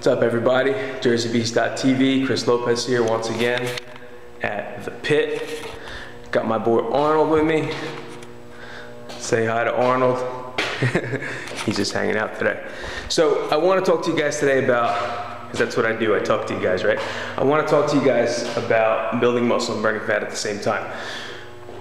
What's up, everybody? JerseyBeast.tv, Chris Lopez here once again at the pit. Got my boy Arnold with me. Say hi to Arnold. He's just hanging out today. So I want to talk to you guys today about, because that's what I do, I talk to you guys, right? I want to talk to you guys about building muscle and burning fat at the same time.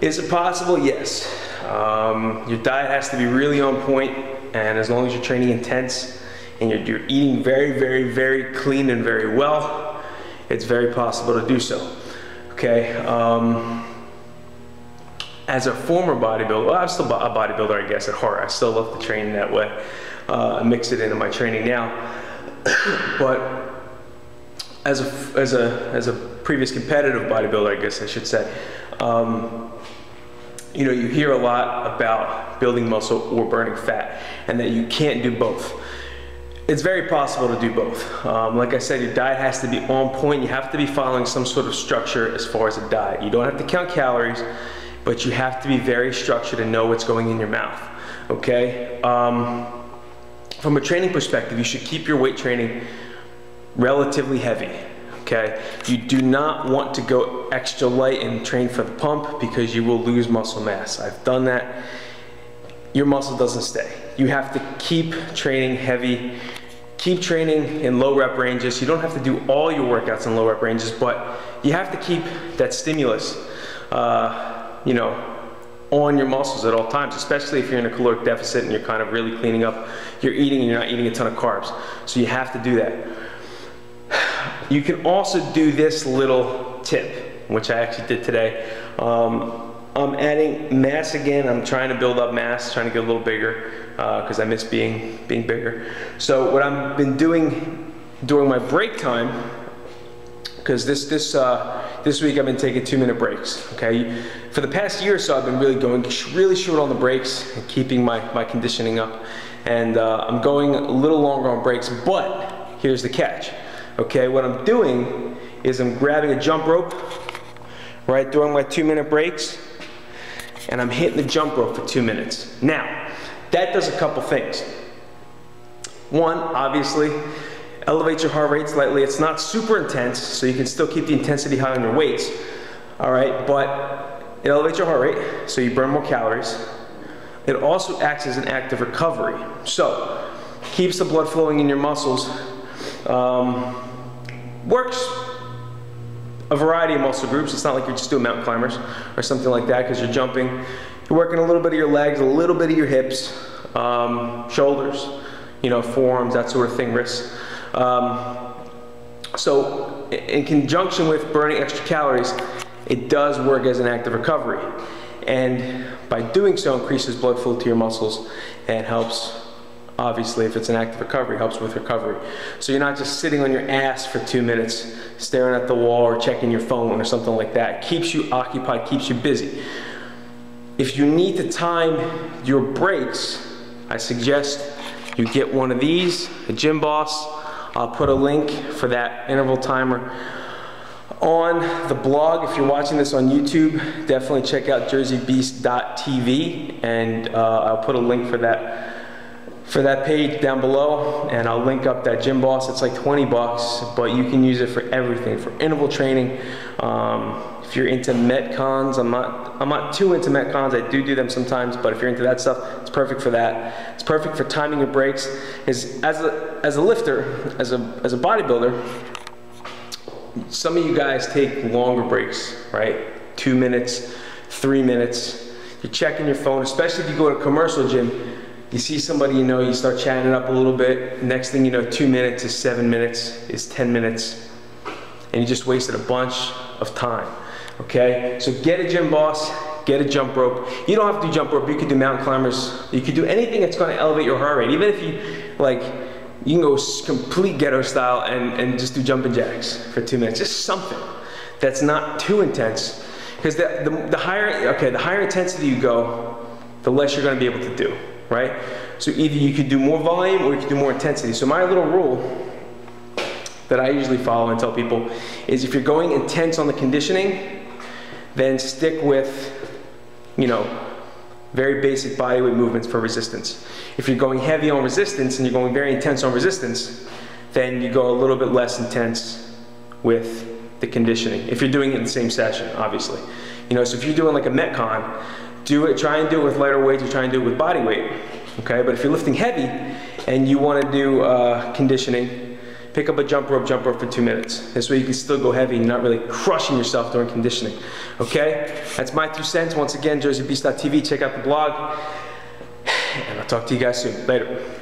Is it possible? Yes. Your diet has to be really on point, and as long as you're training intense and you're eating very clean and very well, it's very possible to do so. Okay. As a former bodybuilder, well, I'm still a bodybuilder, I guess, at heart. I still love to train that way. I mix it into my training now. But as a previous competitive bodybuilder, I guess I should say, you know, you hear a lot about building muscle or burning fat, and that you can't do both. It's very possible to do both. Like I said, your diet has to be on point. You have to be following some sort of structure as far as a diet. You don't have to count calories, but you have to be very structured and know what's going in your mouth, okay? From a training perspective, you should keep your weight training relatively heavy, okay? You do not want to go extra light and train for the pump, because you will lose muscle mass. I've done that. Your muscle doesn't stay. You have to keep training heavy, keep training in low rep ranges. You don't have to do all your workouts in low rep ranges, but you have to keep that stimulus, you know, on your muscles at all times, especially if you're in a caloric deficit and you're kind of really cleaning up your eating and you're not eating a ton of carbs. So you have to do that. You can also do this little tip, which I actually did today. I'm adding mass again. I'm trying to build up mass, trying to get a little bigger, because I miss being bigger. So what I've been doing during my break time, because this week I've been taking 2-minute breaks, okay? For the past year or so, I've been really going really short on the breaks and keeping my conditioning up. And I'm going a little longer on breaks, but here's the catch, okay? What I'm doing is I'm grabbing a jump rope right during my 2-minute breaks, and I'm hitting the jump rope for 2 minutes. Now, that does a couple things. One, obviously, elevate your heart rate slightly. It's not super intense, so you can still keep the intensity high on your weights, all right? But it elevates your heart rate, so you burn more calories. It also acts as an active recovery. So, keeps the blood flowing in your muscles, works a variety of muscle groups. It's not like you're just doing mountain climbers or something like that, because you're jumping. You're working a little bit of your legs, a little bit of your hips, shoulders, you know, forearms, that sort of thing, wrists. So in conjunction with burning extra calories, it does work as an active recovery. And by doing so, increases blood flow to your muscles and helps, obviously, if it's an active recovery, helps with recovery. So you're not just sitting on your ass for 2 minutes, staring at the wall or checking your phone or something like that. It keeps you occupied, keeps you busy. If you need to time your breaks, I suggest you get one of these, a Gym Boss. I'll put a link for that interval timer on the blog. If you're watching this on YouTube, definitely check out JerseyBeast.tv, and I'll put a link for that page down below, and I'll link up that Gym Boss. It's like 20 bucks, but you can use it for everything, for interval training. If you're into Metcons, I'm not too into Metcons. I do them sometimes, but if you're into that stuff, it's perfect for that. It's perfect for timing your breaks. As a lifter, as a bodybuilder, some of you guys take longer breaks, right? 2 minutes, 3 minutes. You're checking your phone, especially if you go to a commercial gym. You see somebody you know, you start chatting it up a little bit. Next thing you know, 2 minutes is 7 minutes, is 10 minutes. And you just wasted a bunch of time, okay? So get a Gym Boss, get a jump rope. You don't have to do jump rope, you could do mountain climbers. You could do anything that's gonna elevate your heart rate. Even if you, like, you can go complete ghetto style and just do jumping jacks for 2 minutes. Just something that's not too intense. Because the higher intensity you go, the less you're gonna be able to do. Right? So either you could do more volume or you could do more intensity. So my little rule that I usually follow and tell people is, if you're going intense on the conditioning, then stick with, you know, very basic bodyweight movements for resistance. If you're going heavy on resistance and you're going very intense on resistance, then you go a little bit less intense with the conditioning. If you're doing it in the same session, obviously. You know, so if you're doing like a Metcon, try and do it with lighter weights or try and do it with body weight. Okay, but if you're lifting heavy and you want to do conditioning, pick up a jump rope for 2 minutes. This way you can still go heavy and you're not really crushing yourself during conditioning. Okay, that's my 2 cents. Once again, JerseyBeast.tv. Check out the blog, and I'll talk to you guys soon. Later.